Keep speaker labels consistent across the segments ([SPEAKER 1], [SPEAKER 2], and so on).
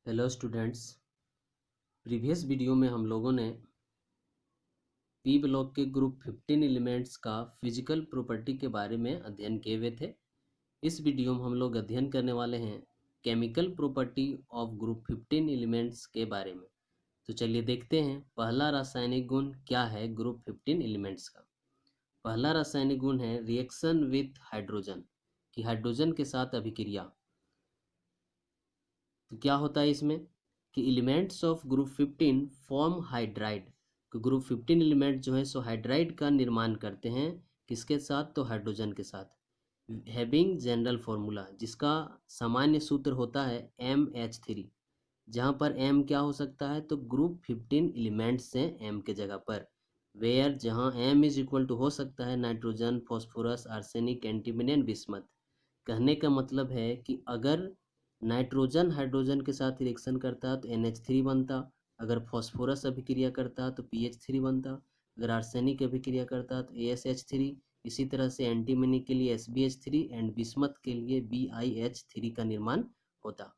[SPEAKER 1] Hello students. Previous video में हम लोगों ने पी ब्लॉक के ग्रुप 15 एलिमेंट्स का फिजिकल प्रॉपर्टी के बारे में अध्ययन किए हुए थे। इस वीडियो में हम लोग अध्ययन करने वाले हैं chemical property of group 15 elements के बारे में। तो चलिए देखते हैं पहला रासायनिक गुण क्या है ग्रुप 15 एलिमेंट्स का। पहला रासायनिक गुण है रिएक्शन विथ हाइड्रोजन, कि हाइड्रोजन के साथ अभिक्रिया। तो क्या होता है इसमें कि elements of group 15 form hydride. तो ग्रुप 15 एलिमेंट जो है सो हाइड्राइड का निर्माण करते हैं, किसके साथ? तो हाइड्रोजन के साथ। हैविंग जनरल फॉर्मूला, जिसका सामान्य सूत्र होता है MH3। जहाँ पर M क्या हो सकता है? तो ग्रुप 15 एलिमेंट्स से M के जगह पर। वेयर जहाँ M इज इक्वल टू हो सकता है nitrogen, phosphorus, arsenic, antimony and bismuth. कहने का मतलब है कि अगर नाइट्रोजन हाइड्रोजन के साथ रिएक्शन करता तो NH3 बनता, अगर फॉस्फोरस अभिक्रिया करता तो PH3 बनता, अगर आर्सेनिक अभिक्रिया करता तो ASH3। इसी तरह से एंटीमनी के लिए SbH3 एंड बिस्मथ के लिए BiH3 का निर्माण होता।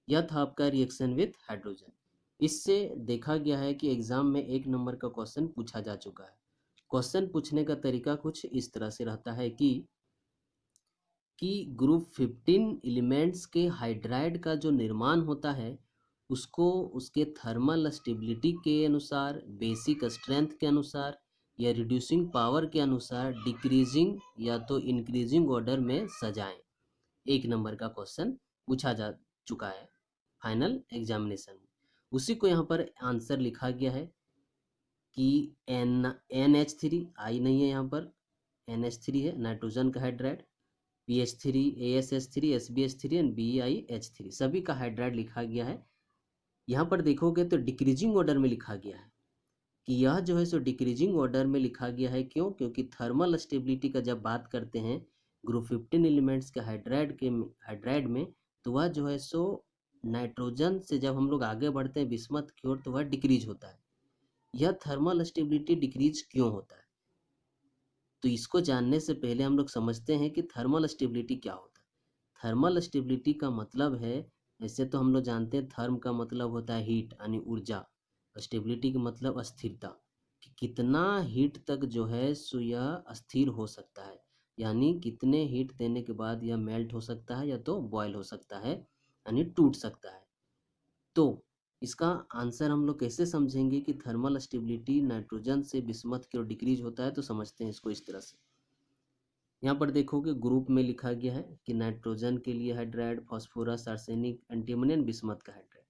[SPEAKER 1] यह था आपका रिएक्शन विथ हाइड्रोजन। इससे देखा गया है कि एग्जाम में 1 नंबर का क्वेश्चन पूछा जा चुका है। क्वेश्चन पूछने का तरीका कुछ इस तरह से रहता है कि ग्रुप 15 एलिमेंट्स के हाइड्राइड का जो निर्माण होता है उसको उसके थर्मल स्टेबिलिटी के अनुसार, बेसिक स्ट्रेंथ के अनुसार या रिड्यूसिंग पावर के अनुसार डिक्रीजिंग या तो इंक्रीजिंग ऑर्डर में सजाएं। 1 नंबर का क्वेश्चन पूछा जा चुका है फाइनल एग्जामिनेशन में। उसी को यहाँ पर आंसर लिखा गया है कि NH3 आई नहीं है, यहाँ पर NH3 है नाइट्रोजन का hydride, PH3, ASH3, SbH3 and BiH3 सभी का हाइड्राइड लिखा गया है। यहाँ पर देखोगे तो डिक्रीजिंग ऑर्डर में लिखा गया है कि यह जो है सो डिक्रीजिंग ऑर्डर में लिखा गया है। क्यों? क्योंकि थर्मल स्टेबिलिटी का जब बात करते हैं ग्रुप 15 एलिमेंट्स के हाइड्राइड में, तो वह जो है सो नाइट्रोजन से जब हम लोग आगे बढ़ते हैं बिस्मथ की ओर तो वह डिक्रीज होता है। यह थर्मल स्टेबिलिटी डिक्रीज क्यों होता है? तो इसको जानने से पहले हम लोग समझते हैं कि थर्मल स्टेबिलिटी क्या होता है। थर्मल स्टेबिलिटी का मतलब है, ऐसे तो हम लोग जानते हैं थर्म का मतलब होता है हीट यानी ऊर्जा, स्टेबिलिटी का मतलब स्थिरता, कि कितना हीट तक जो है सो यह स्थिर हो सकता है, यानी कितने हीट देने के बाद यह मेल्ट हो सकता है या तो बॉयल हो सकता है यानी टूट सकता है। तो इसका आंसर हम लोग कैसे समझेंगे कि थर्मल स्टेबिलिटी नाइट्रोजन से बिस्मथ की ओर डिक्रीज होता है? तो समझते हैं इसको इस तरह से। यहाँ पर देखोगे ग्रुप में लिखा गया है कि नाइट्रोजन के लिए hydride, phosphorus, arsenic, antimony and bismuth का हाइड्राइड।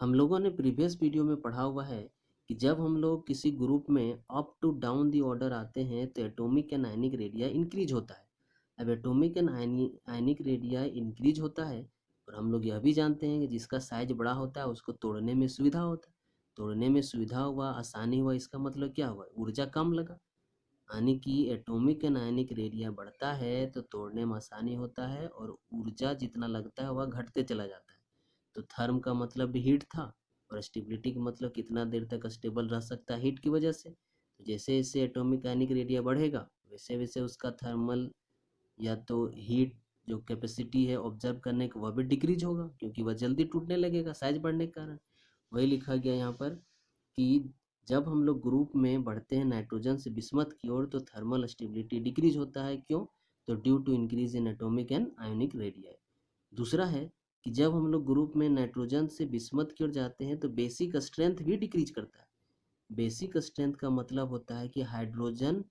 [SPEAKER 1] हम लोगों ने प्रीवियस वीडियो में पढ़ा हुआ है कि जब हम लोग किसी ग्रुप में up to down the order आते हैं तो atomic and ionic radii increase होता है। अब atomic and ionic radii increase होता है और हम लोग यह भी जानते हैं कि जिसका साइज बड़ा होता है उसको तोड़ने में सुविधा होता है। तोड़ने में सुविधा हुआ, आसानी हुआ, इसका मतलब क्या हुआ? ऊर्जा कम लगा। यानी कि एटॉमिक एंड आयनिक रेडिया बढ़ता है तो तोड़ने में आसानी होता है और ऊर्जा जितना लगता है वह घटते चला जाता है। तो थर्म का मतलब भी हीट था और स्टेबिलिटी का मतलब कितना देर तक स्टेबल रह सकता है हीट की वजह से। तो जैसे जैसे एटॉमिक आयनिक रेडिया बढ़ेगा वैसे वैसे उसका थर्मल या तो हीट जो कैपेसिटी है ऑब्जर्व करने का वह भी डिक्रीज होगा, क्योंकि वह जल्दी टूटने लगेगा साइज बढ़ने के कारण। वही लिखा गया यहाँ पर कि जब हम लोग ग्रुप में बढ़ते हैं नाइट्रोजन से बिस्मथ की ओर तो थर्मल स्टेबिलिटी डिक्रीज होता है। क्यों? तो due to increase in atomic and ionic radii. दूसरा है कि जब हम लोग ग्रुप में नाइट्रोजन से बिस्मथ की ओर जाते हैं तो बेसिक स्ट्रेंथ भी डिक्रीज करता है। बेसिक स्ट्रेंथ का मतलब होता है कि हाइड्रोजन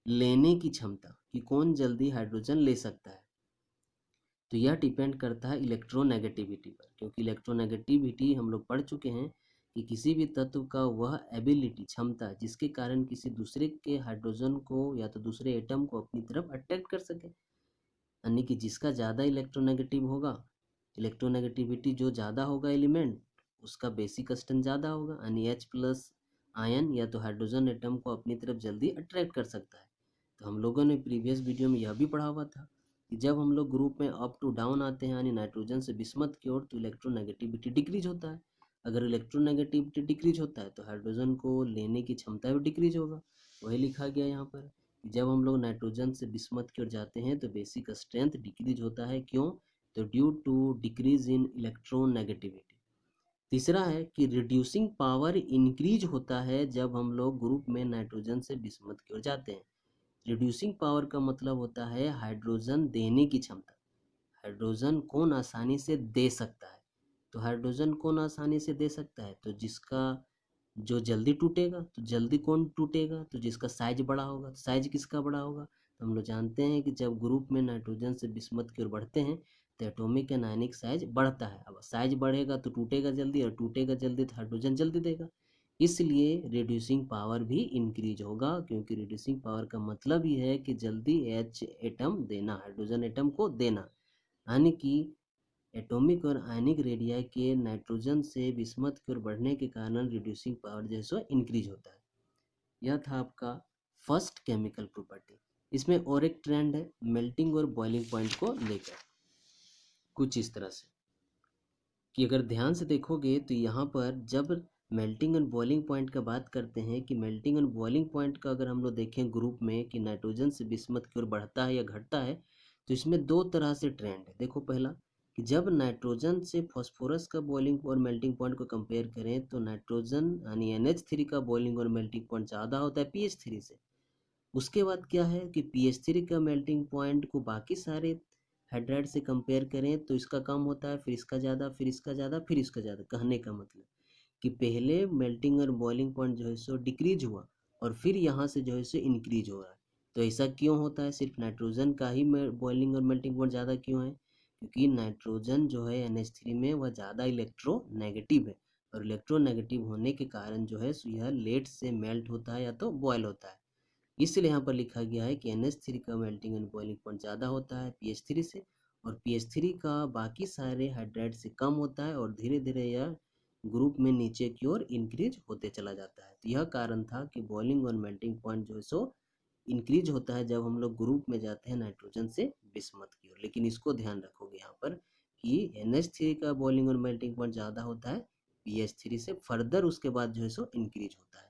[SPEAKER 1] लेने की क्षमता, कि कौन जल्दी हाइड्रोजन ले सकता है। तो यह डिपेंड करता है इलेक्ट्रोनेगेटिविटी पर, क्योंकि इलेक्ट्रोनेगेटिविटी हम लोग पढ़ चुके हैं कि किसी भी तत्व का वह एबिलिटी, क्षमता, जिसके कारण किसी दूसरे के हाइड्रोजन को या तो दूसरे एटम को अपनी तरफ अट्रैक्ट कर सके। यानी कि जिसका ज़्यादा इलेक्ट्रोनेगेटिव होगा, इलेक्ट्रोनेगेटिविटी जो ज़्यादा होगा एलिमेंट, उसका बेसिक स्ट्रेंथ ज़्यादा होगा, यानी H+ आयन या तो हाइड्रोजन एटम को अपनी तरफ जल्दी अट्रैक्ट कर सकता है। तो हम लोगों ने प्रीवियस वीडियो में यह भी पढ़ा हुआ था कि जब हम लोग ग्रुप में अप टू डाउन आते हैं यानी नाइट्रोजन से बिस्मथ की ओर तो इलेक्ट्रोनेगेटिविटी डिक्रीज होता है। अगर इलेक्ट्रोनेगेटिविटी डिक्रीज होता है तो हाइड्रोजन को लेने की क्षमता भी डिक्रीज होगा। वही लिखा गया यहाँ पर कि जब हम लोग नाइट्रोजन से बिस्मथ की ओर जाते हैं तो बेसिक स्ट्रेंथ डिक्रीज होता है। क्यों? तो due to decrease in electronegativity. तीसरा है कि रिड्यूसिंग पावर इंक्रीज होता है जब हम लोग ग्रुप में नाइट्रोजन से बिस्मथ की ओर जाते हैं। रिड्यूसिंग पावर का मतलब होता है हाइड्रोजन देने की क्षमता। हाइड्रोजन कौन आसानी से दे सकता है? तो हाइड्रोजन कौन आसानी से दे सकता है? तो जिसका जो जल्दी टूटेगा। तो जल्दी कौन टूटेगा? तो जिसका साइज बड़ा होगा। तो साइज किसका बड़ा होगा? तो हम लोग जानते हैं कि जब ग्रुप में नाइट्रोजन से बिस्मथ की ओर बढ़ते हैं तो एटॉमिक एंड आयनिक साइज बढ़ता है। अब साइज बढ़ेगा तो टूटेगा जल्दी, और टूटेगा जल्दी तो हाइड्रोजन जल्दी देगा। इसलिए रिड्यूसिंग पावर भी इंक्रीज होगा, क्योंकि रिड्यूसिंग पावर का मतलब ही है कि जल्दी एच एटम देना, हाइड्रोजन एटम को देना। यानी कि एटॉमिक और आयनिक रेडियाई के नाइट्रोजन से बिस्मथ की ओर बढ़ने के कारण रिड्यूसिंग पावर जो है सो इंक्रीज होता है। यह था आपका फर्स्ट केमिकल प्रॉपर्टी। इसमें और एक ट्रेंड है मेल्टिंग और बॉइलिंग पॉइंट को लेकर, कुछ इस तरह से कि अगर ध्यान से देखोगे तो यहाँ पर जब मेल्टिंग एंड बॉइलिंग पॉइंट का बात करते हैं कि मेल्टिंग एंड बॉइलिंग पॉइंट का अगर हम लोग देखें ग्रुप में कि नाइट्रोजन से बिस्मथ की ओर बढ़ता है या घटता है, तो इसमें दो तरह से ट्रेंड है। देखो पहला कि जब नाइट्रोजन से फॉस्फोरस का बॉइलिंग और मेल्टिंग पॉइंट को कंपेयर करें तो नाइट्रोजन यानी NH3 का बॉइलिंग और मेल्टिंग पॉइंट ज़्यादा होता है पीएच3 से। उसके बाद क्या है कि पीएच3 का मेल्टिंग पॉइंट को बाकी सारे हाइड्राइड से कंपेयर करें तो इसका कम होता है, फिर इसका ज़्यादा, फिर इसका ज़्यादा, फिर इसका ज़्यादा। कहने का मतलब कि पहले मेल्टिंग और बॉइलिंग पॉइंट जो है सो डिक्रीज हुआ और फिर यहाँ से जो है सो इंक्रीज हो रहा है। तो ऐसा क्यों होता है? सिर्फ नाइट्रोजन का ही बॉइलिंग और मेल्टिंग पॉइंट ज़्यादा क्यों है? क्योंकि नाइट्रोजन जो है NH3 में वह ज़्यादा इलेक्ट्रोनेगेटिव है, और इलेक्ट्रोनेगेटिव होने के कारण जो है सो यह लेट से मेल्ट होता है या तो बॉयल होता है। इसलिए यहाँ पर लिखा गया है कि NH3 का मेल्टिंग एंड बॉइलिंग पॉइंट ज़्यादा होता है पीएच3 से, और पीएच3 का बाकी सारे हाइड्राइड से कम होता है, और धीरे धीरे यह ग्रुप में नीचे की ओर इंक्रीज होते चला जाता है। तो यह कारण था कि बॉइलिंग और मेल्टिंग पॉइंट जो है सो इंक्रीज होता है जब हम लोग ग्रुप में जाते हैं नाइट्रोजन से बिस्मथ की ओर। लेकिन इसको ध्यान रखोगे यहाँ पर कि NH3 का बॉइलिंग और मेल्टिंग पॉइंट ज़्यादा होता है पीएच3 से, फर्दर उसके बाद जो है सो इंक्रीज होता है।